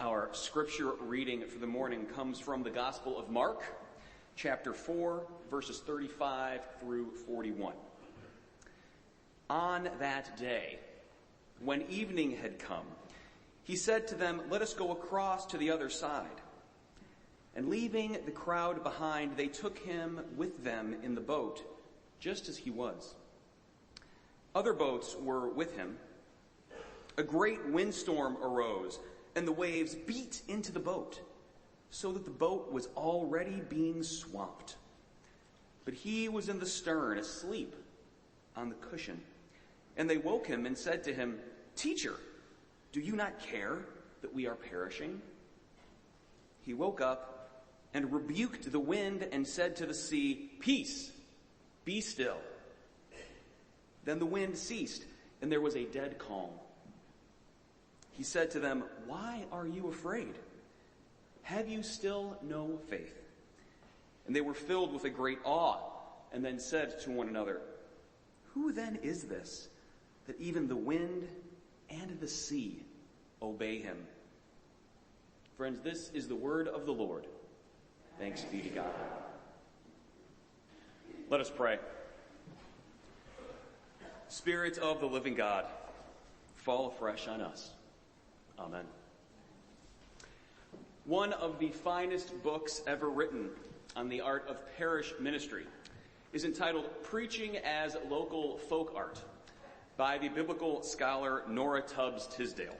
Our scripture reading for the morning comes from the Gospel of Mark, chapter 4, verses 35 through 41. On that day, when evening had come, he said to them, "Let us go across to the other side." And leaving the crowd behind, they took him with them in the boat, just as he was. Other boats were with him. A great windstorm arose, and the waves beat into the boat, so that the boat was already being swamped. But he was in the stern, asleep on the cushion. And they woke him and said to him, "Teacher, do you not care that we are perishing?" He woke up and rebuked the wind and said to the sea, "Peace, be still." Then the wind ceased, and there was a dead calm. He said to them, "Why are you afraid? Have you still no faith?" And they were filled with a great awe, and then said to one another, "Who then is this, that even the wind and the sea obey him?" Friends, this is the word of the Lord. Thanks be to God. Let us pray. Spirit of the living God, fall afresh on us. Amen. One of the finest books ever written on the art of parish ministry is entitled Preaching as Local Folk Art by the biblical scholar Nora Tubbs Tisdale.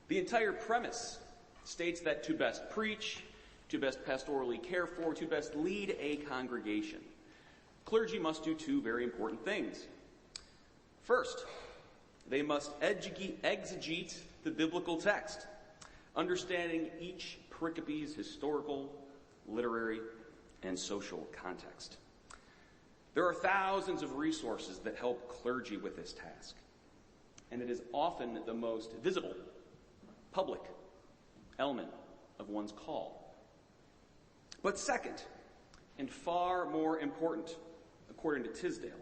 The entire premise states that to best preach, to best pastorally care for, to best lead a congregation, clergy must do two very important things. First, they must exegete the biblical text, understanding each pericope's historical, literary, and social context. There are thousands of resources that help clergy with this task, and it is often the most visible, public element of one's call. But second, and far more important, according to Tisdale,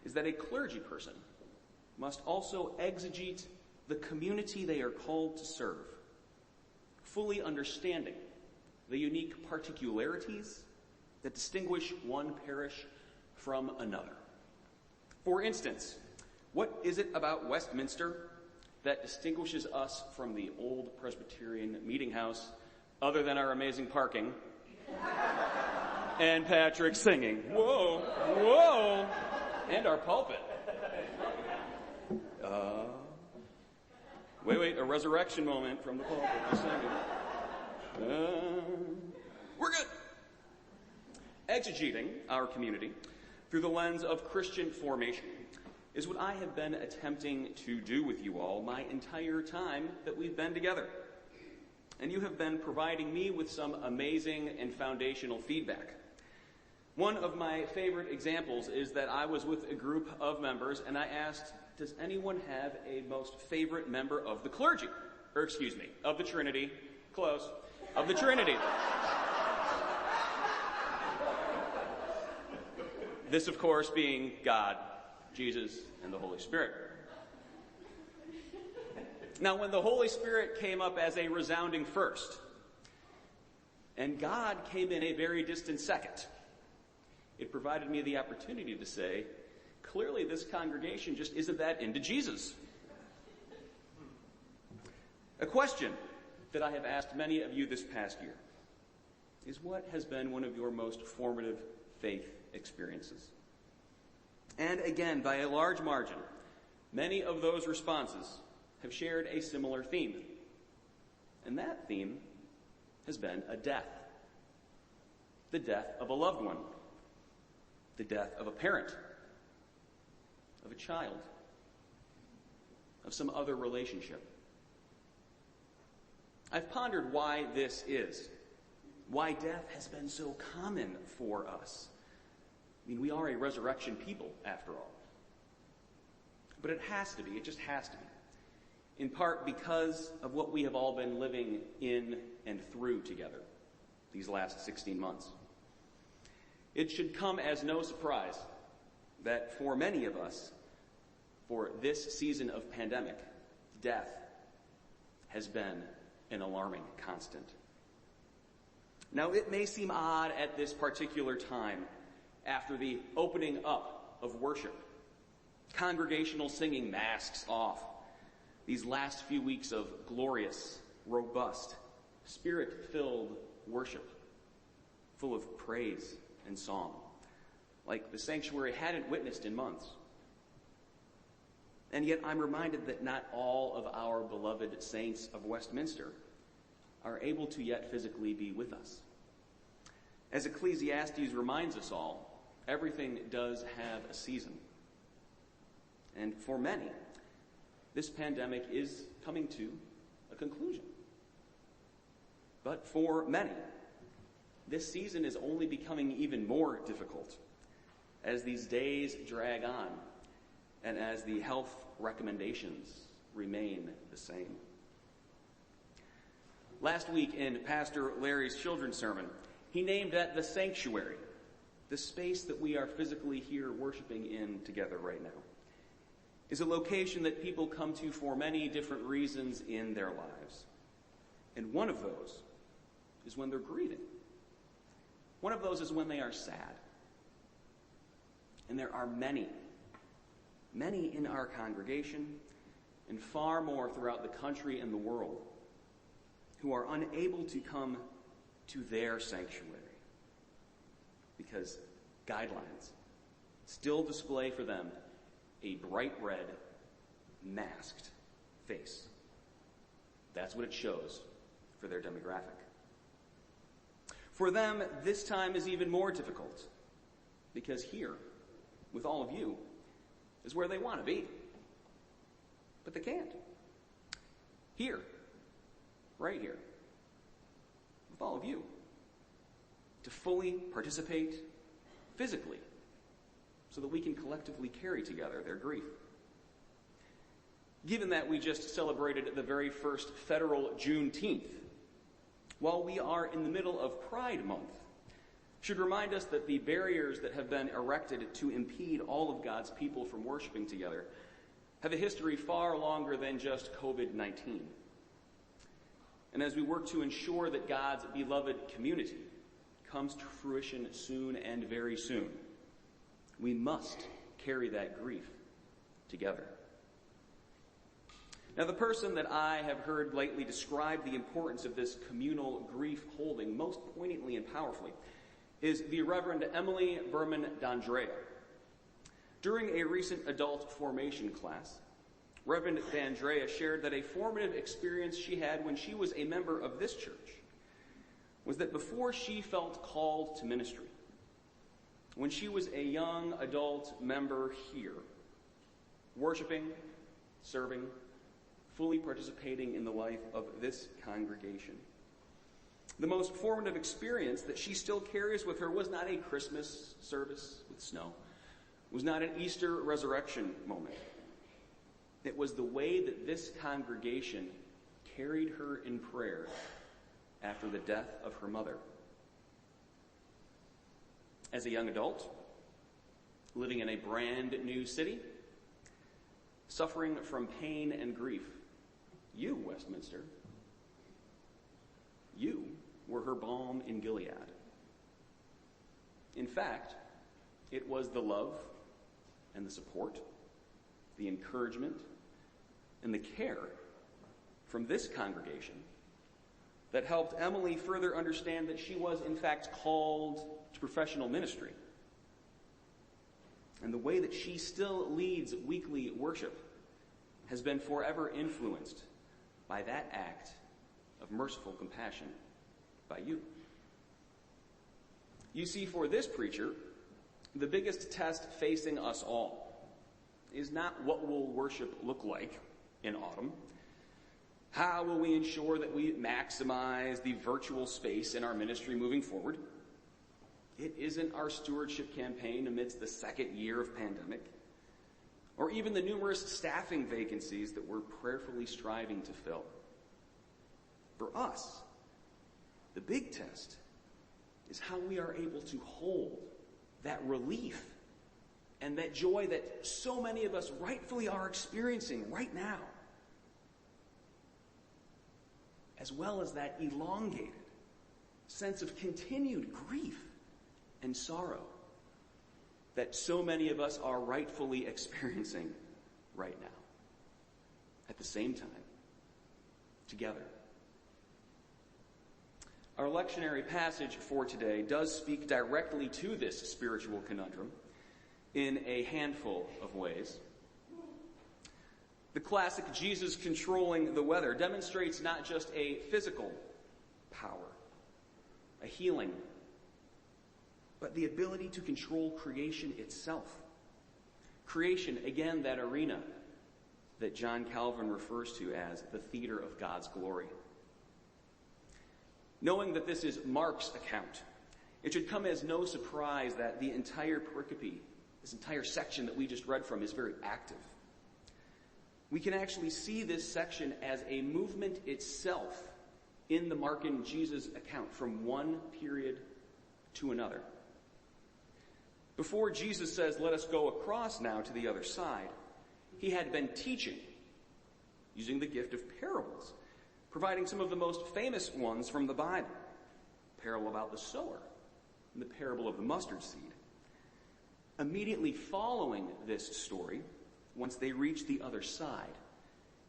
is that a clergy person must also exegete the community they are called to serve, fully understanding the unique particularities that distinguish one parish from another. For instance, what is it about Westminster that distinguishes us from the old Presbyterian meeting house other than our amazing parking and Patrick singing, "Whoa, whoa," and our pulpit? Wait, a resurrection moment from the pulpit. Just we're good. Exegeting our community through the lens of Christian formation is what I have been attempting to do with you all my entire time that we've been together. And you have been providing me with some amazing and foundational feedback. One of my favorite examples is that I was with a group of members and I asked, "Does anyone have a most favorite member of the clergy?" Or excuse me, of the Trinity. Close. Of the Trinity. This, of course, being God, Jesus, and the Holy Spirit. Now, when the Holy Spirit came up as a resounding first, and God came in a very distant second, it provided me the opportunity to say, clearly this congregation just isn't that into Jesus. A question that I have asked many of you this past year is, what has been one of your most formative faith experiences? And again, by a large margin, many of those responses have shared a similar theme. And that theme has been a death. The death of a loved one. The death of a parent, of a child, of some other relationship. I've pondered why this is, why death has been so common for us. I mean, we are a resurrection people, after all. But it has to be, it just has to be, in part because of what we have all been living in and through together these last 16 months. It should come as no surprise that for many of us, for this season of pandemic, death has been an alarming constant. Now, it may seem odd at this particular time, after the opening up of worship, congregational singing masks off, these last few weeks of glorious, robust, Spirit-filled worship, full of praise and song, like the sanctuary hadn't witnessed in months. And yet I'm reminded that not all of our beloved saints of Westminster are able to yet physically be with us. As Ecclesiastes reminds us all, everything does have a season. And for many, this pandemic is coming to a conclusion. But for many, this season is only becoming even more difficult as these days drag on and as the health recommendations remain the same. Last week in Pastor Larry's children's sermon, he named that the sanctuary, the space that we are physically here worshiping in together right now, is a location that people come to for many different reasons in their lives. And one of those is when they're grieving. One of those is when they are sad. And there are many in our congregation, and far more throughout the country and the world, who are unable to come to their sanctuary because guidelines still display for them a bright red, masked face. That's what it shows for their demographic. For them, this time is even more difficult because here, with all of you, is where they want to be. But they can't. Here, right here, with all of you, to fully participate physically so that we can collectively carry together their grief. Given that we just celebrated the very first federal Juneteenth, while we are in the middle of Pride Month, should remind us that the barriers that have been erected to impede all of God's people from worshiping together have a history far longer than just COVID-19. And as we work to ensure that God's beloved community comes to fruition soon and very soon, we must carry that grief together. Now, the person that I have heard lately describe the importance of this communal grief holding most poignantly and powerfully is the Reverend Emily Berman D'Andrea. During a recent adult formation class, Reverend D'Andrea shared that a formative experience she had when she was a member of this church was that before she felt called to ministry, when she was a young adult member here, worshiping, serving, fully participating in the life of this congregation, the most formative experience that she still carries with her was not a Christmas service with snow, was not an Easter resurrection moment. It was the way that this congregation carried her in prayer after the death of her mother. As a young adult, living in a brand new city, suffering from pain and grief, you, Westminster, you were her balm in Gilead. In fact, it was the love and the support, the encouragement, and the care from this congregation that helped Emily further understand that she was, in fact, called to professional ministry. And the way that she still leads weekly worship has been forever influenced by that act of merciful compassion by you. You see, for this preacher, the biggest test facing us all is not what will worship look like in autumn. How will we ensure that we maximize the virtual space in our ministry moving forward? It isn't our stewardship campaign amidst the second year of pandemic, or even the numerous staffing vacancies that we're prayerfully striving to fill. For us, the big test is how we are able to hold that relief and that joy that so many of us rightfully are experiencing right now as well as that elongated sense of continued grief and sorrow that so many of us are rightfully experiencing right now, at the same time, together. Our lectionary passage for today does speak directly to this spiritual conundrum in a handful of ways. The classic Jesus controlling the weather demonstrates not just a physical power, a healing, but the ability to control creation itself. Creation, again, that arena that John Calvin refers to as the theater of God's glory. Knowing that this is Mark's account, it should come as no surprise that the entire pericope, this entire section that we just read from, is very active. We can actually see this section as a movement itself in the Markan Jesus account from one period to another. Before Jesus says, "Let us go across now to the other side," he had been teaching, using the gift of parables, providing some of the most famous ones from the Bible. The parable about the sower and the parable of the mustard seed. Immediately following this story, once they reach the other side,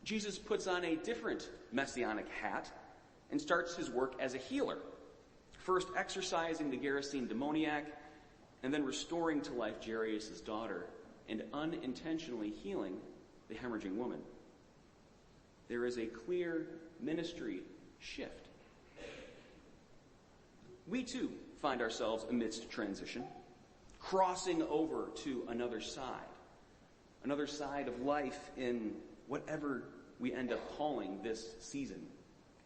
Jesus puts on a different messianic hat and starts his work as a healer, first exorcising the Gerasene demoniac, and then restoring to life Jairus' daughter and unintentionally healing the hemorrhaging woman. There is a clear ministry shift. We too find ourselves amidst transition, crossing over to another side of life in whatever we end up calling this season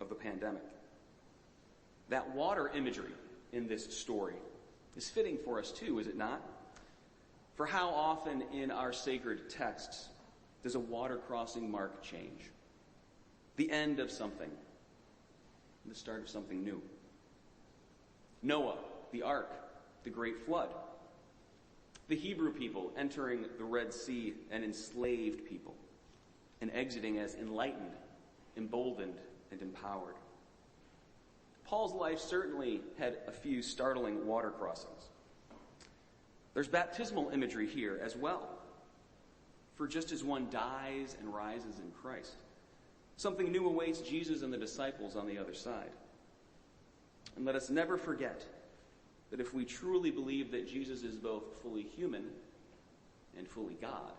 of the pandemic. That water imagery in this story is fitting for us too, is it not? For how often in our sacred texts does a water crossing mark change? The end of something, the start of something new. Noah, the ark, the great flood. The Hebrew people entering the Red Sea, an enslaved people, and exiting as enlightened, emboldened, and empowered. Paul's life certainly had a few startling water crossings. There's baptismal imagery here as well. For just as one dies and rises in Christ, something new awaits Jesus and the disciples on the other side. And let us never forget that if we truly believe that Jesus is both fully human and fully God,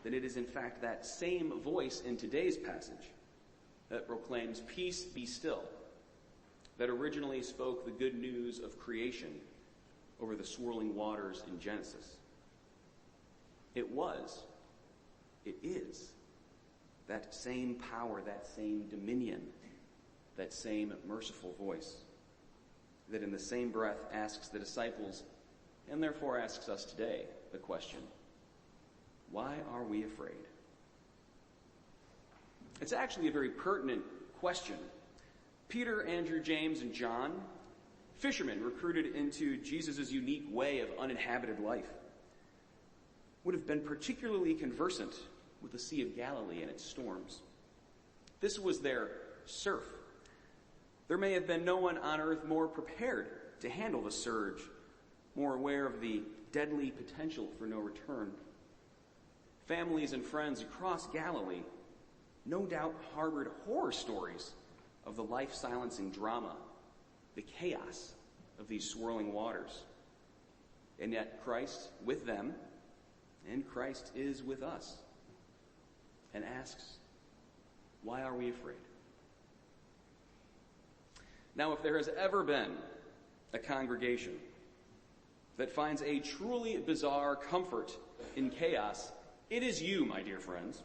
then it is in fact that same voice in today's passage that proclaims, "Peace, be still," that originally spoke the good news of creation over the swirling waters in Genesis. It is that same power, that same dominion, that same merciful voice that in the same breath asks the disciples, and therefore asks us today, the question, why are we afraid? It's actually a very pertinent question. Peter, Andrew, James, and John, fishermen recruited into Jesus' unique way of uninhabited life, would have been particularly conversant with the Sea of Galilee and its storms. This was their surf. There may have been no one on earth more prepared to handle the surge, more aware of the deadly potential for no return. Families and friends across Galilee no doubt harbored horror stories of the life-silencing drama, the chaos of these swirling waters. And yet Christ with them, and Christ is with us, and asks, why are we afraid? Now, if there has ever been a congregation that finds a truly bizarre comfort in chaos, it is you, my dear friends.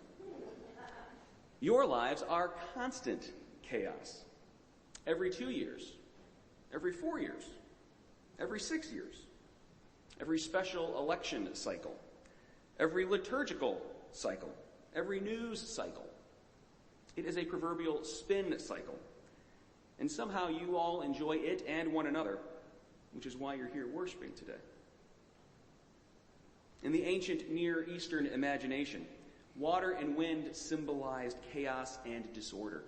Your lives are constant chaos. Every 2 years, every 4 years, every 6 years, every special election cycle, every liturgical cycle, every news cycle. It is a proverbial spin cycle. And somehow you all enjoy it and one another, which is why you're here worshiping today. In the ancient Near Eastern imagination, water and wind symbolized chaos and disorder.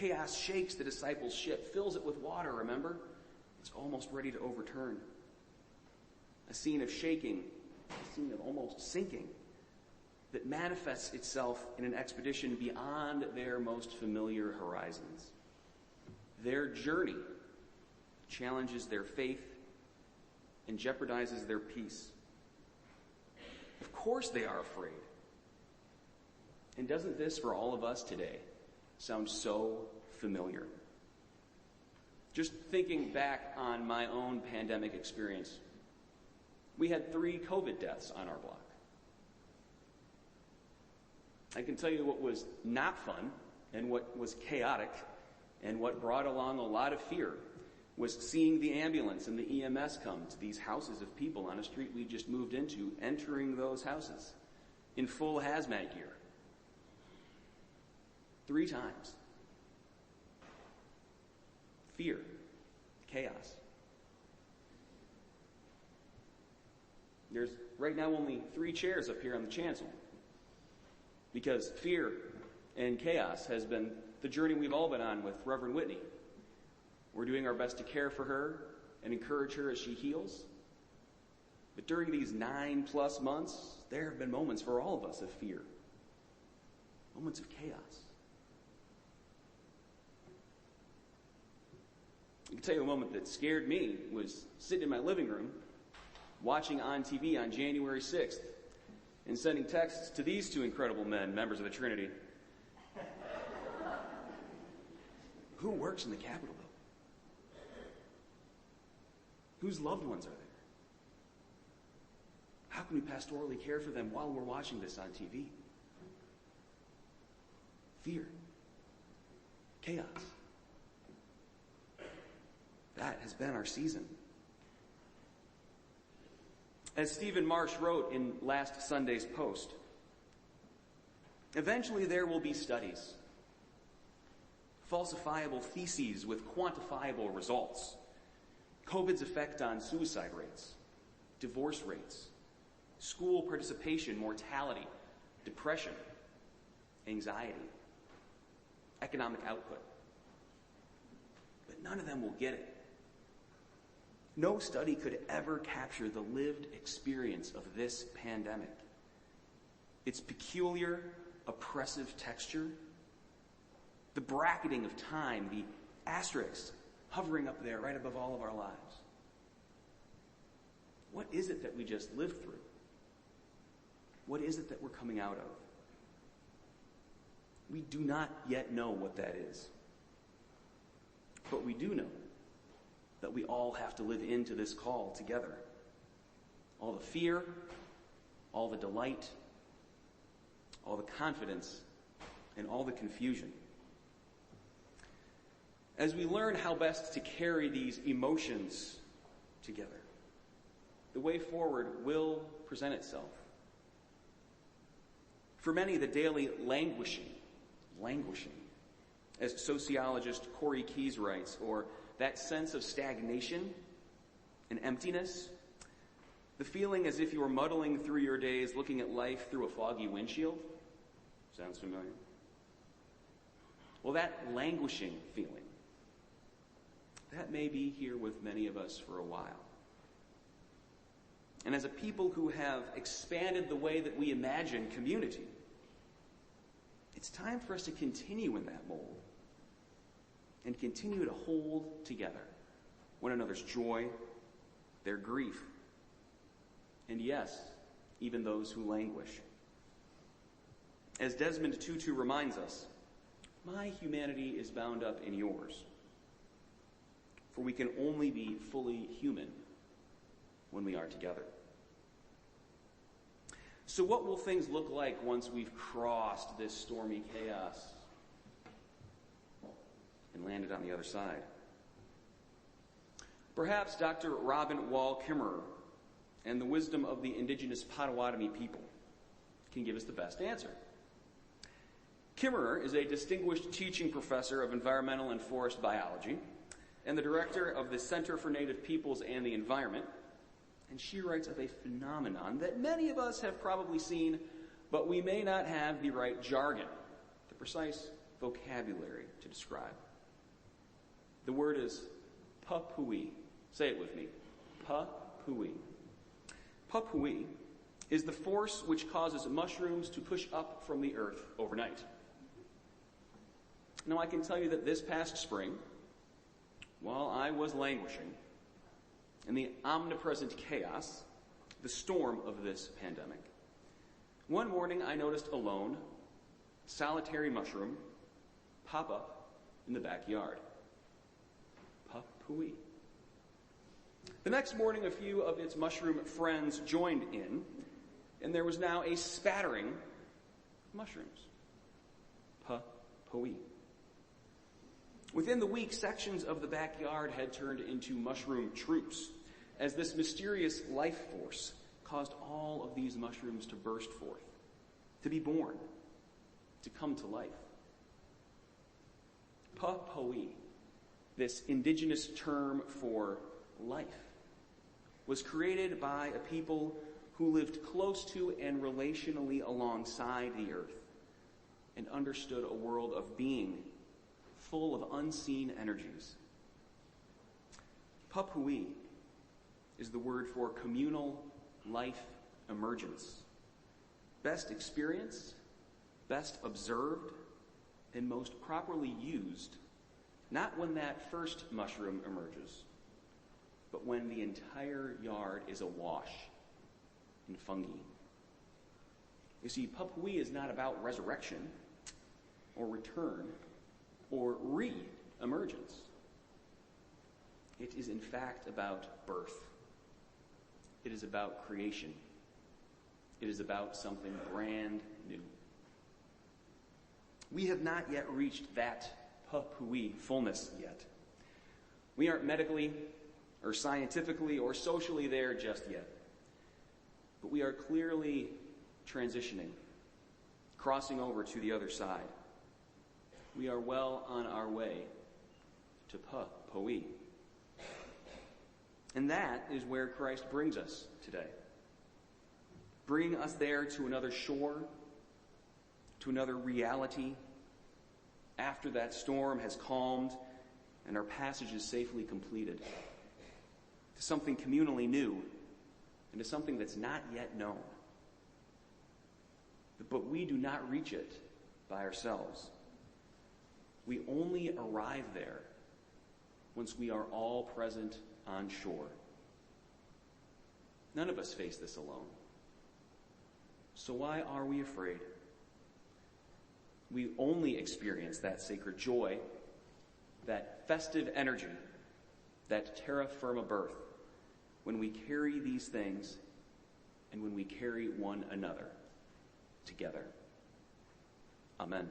Chaos shakes the disciples' ship, fills it with water, remember? It's almost ready to overturn. A scene of shaking, a scene of almost sinking, that manifests itself in an expedition beyond their most familiar horizons. Their journey challenges their faith and jeopardizes their peace. Of course they are afraid. And doesn't this, for all of us today, sound so familiar? Just thinking back on my own pandemic experience, we had 3 COVID deaths on our block. I can tell you what was not fun and what was chaotic and what brought along a lot of fear was seeing the ambulance and the EMS come to these houses of people on a street we just moved into, entering those houses in full hazmat gear. 3 times. Fear. Chaos. There's right now only 3 chairs up here on the chancel because fear and chaos has been the journey we've all been on with Reverend Whitney. We're doing our best to care for her and encourage her as she heals. But during these 9+ months, there have been moments for all of us of fear. Moments of chaos. I can tell you a moment that scared me was sitting in my living room, watching on TV on January 6th, and sending texts to these 2 incredible men, members of the Trinity. Who works in the Capitol, though? Whose loved ones are there? How can we pastorally care for them while we're watching this on TV? Fear. Chaos. That has been our season. As Stephen Marsh wrote in last Sunday's post, eventually there will be studies, falsifiable theses with quantifiable results, COVID's effect on suicide rates, divorce rates, school participation, mortality, depression, anxiety, economic output. But none of them will get it. No study could ever capture the lived experience of this pandemic. Its peculiar, oppressive texture, the bracketing of time, the asterisks hovering up there right above all of our lives. What is it that we just lived through? What is it that we're coming out of? We do not yet know what that is. But we do know that we all have to live into this call together. All the fear, all the delight, all the confidence, and all the confusion. As we learn how best to carry these emotions together, the way forward will present itself. For many, the daily languishing, as sociologist Corey Keyes writes, or that sense of stagnation and emptiness, the feeling as if you were muddling through your days looking at life through a foggy windshield. Sounds familiar? Well, that languishing feeling, that may be here with many of us for a while. And as a people who have expanded the way that we imagine community, it's time for us to continue in that mold and continue to hold together one another's joy, their grief, and yes, even those who languish. As Desmond Tutu reminds us, my humanity is bound up in yours, for we can only be fully human when we are together. So what will things look like once we've crossed this stormy chaos and landed on the other side? Perhaps Dr. Robin Wall Kimmerer and the wisdom of the indigenous Potawatomi people can give us the best answer. Kimmerer is a distinguished teaching professor of environmental and forest biology and the director of the Center for Native Peoples and the Environment. And she writes of a phenomenon that many of us have probably seen, but we may not have the right jargon, the precise vocabulary to describe. The word is papui. Say it with me. Papui. Papui is the force which causes mushrooms to push up from the earth overnight. Now, I can tell you that this past spring, while I was languishing in the omnipresent chaos, the storm of this pandemic, one morning I noticed a lone, solitary mushroom pop up in the backyard. Papui. The next morning, a few of its mushroom friends joined in, and there was now a spattering of mushrooms. Papui. Within the week, sections of the backyard had turned into mushroom troops, as this mysterious life force caused all of these mushrooms to burst forth, to be born, to come to life. Papui, this indigenous term for life, was created by a people who lived close to and relationally alongside the earth and understood a world of being full of unseen energies. Papui is the word for communal life emergence, best experienced, best observed, and most properly used, not when that first mushroom emerges, but when the entire yard is awash in fungi. You see, Papui is not about resurrection or return or re-emergence. It is in fact about birth. It is about creation. It is about something brand new. We have not yet reached that Papui fullness yet. We aren't medically or scientifically or socially there just yet. But we are clearly transitioning, crossing over to the other side. We are well on our way to Papui. And that is where Christ brings us today. Bringing us there to another shore, to another reality, after that storm has calmed and our passage is safely completed, to something communally new and to something that's not yet known. But we do not reach it by ourselves. We only arrive there once we are all present on shore. None of us face this alone. So why are we afraid? We only experience that sacred joy, that festive energy, that terra firma birth, when we carry these things and when we carry one another together. Amen.